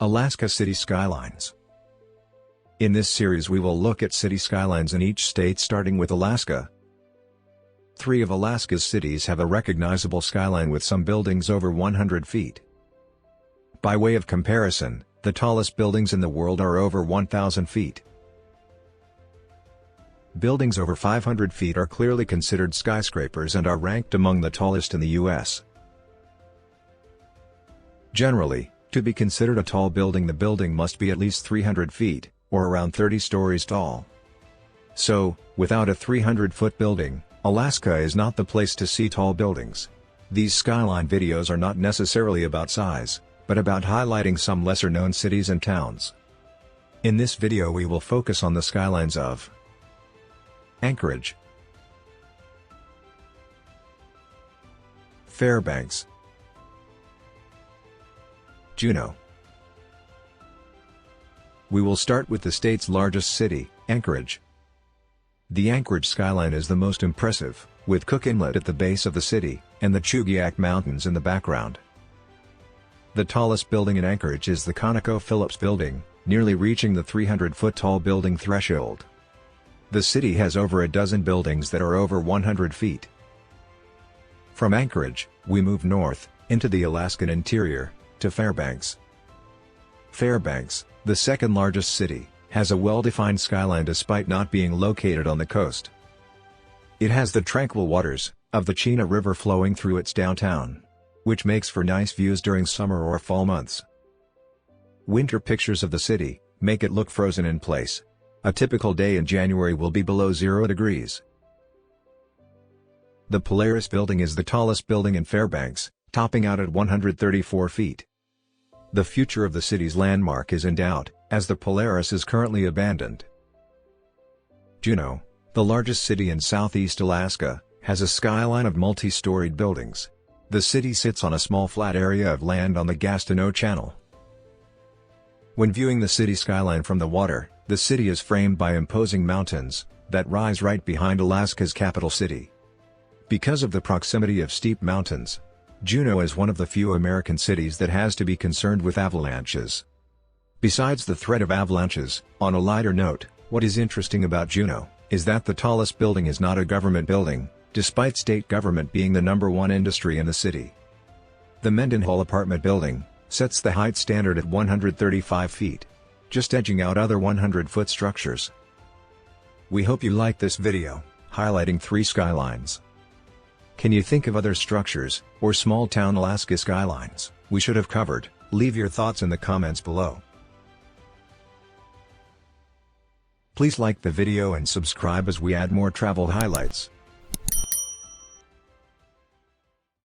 Alaska City Skylines. In this series we will look at city skylines in each state starting with Alaska. 3 of Alaska's cities have a recognizable skyline with some buildings over 100 feet. By way of comparison, the tallest buildings in the world are over 1,000 feet. Buildings over 500 feet are clearly considered skyscrapers and are ranked among the tallest in the U.S. Generally, to be considered a tall building, the building must be at least 300 feet, or around 30 stories tall. So, without a 300-foot building, Alaska is not the place to see tall buildings. These skyline videos are not necessarily about size, but about highlighting some lesser-known cities and towns. In this video we will focus on the skylines of Anchorage, Fairbanks, Juneau. We will start with the state's largest city, Anchorage. The Anchorage skyline is the most impressive, with Cook Inlet at the base of the city, and the Chugiak Mountains in the background. The tallest building in Anchorage is the ConocoPhillips Building, nearly reaching the 300-foot tall building threshold. The city has over a dozen buildings that are over 100 feet. From Anchorage, we move north, into the Alaskan interior, to Fairbanks. Fairbanks, the second largest city, has a well-defined skyline despite not being located on the coast. It has the tranquil waters of the Chena River flowing through its downtown, which makes for nice views during summer or fall months. Winter pictures of the city make it look frozen in place. A typical day in January will be below 0 degrees. The Polaris Building is the tallest building in Fairbanks, topping out at 134 feet. The future of the city's landmark is in doubt, as the Polaris is currently abandoned. Juneau, the largest city in southeast Alaska, has a skyline of multi-storied buildings. The city sits on a small flat area of land on the Gastineau Channel. When viewing the city skyline from the water, the city is framed by imposing mountains that rise right behind Alaska's capital city. Because of the proximity of steep mountains, Juneau is one of the few American cities that has to be concerned with avalanches. Besides the threat of avalanches, on a lighter note, what is interesting about Juneau is that the tallest building is not a government building, despite state government being the #1 industry in the city. The Mendenhall Apartment Building sets the height standard at 135 feet, just edging out other 100-foot structures. We hope you liked this video, highlighting 3 skylines. Can you think of other structures, or small-town Alaska skylines, we should have covered? Leave your thoughts in the comments below. Please like the video and subscribe as we add more travel highlights.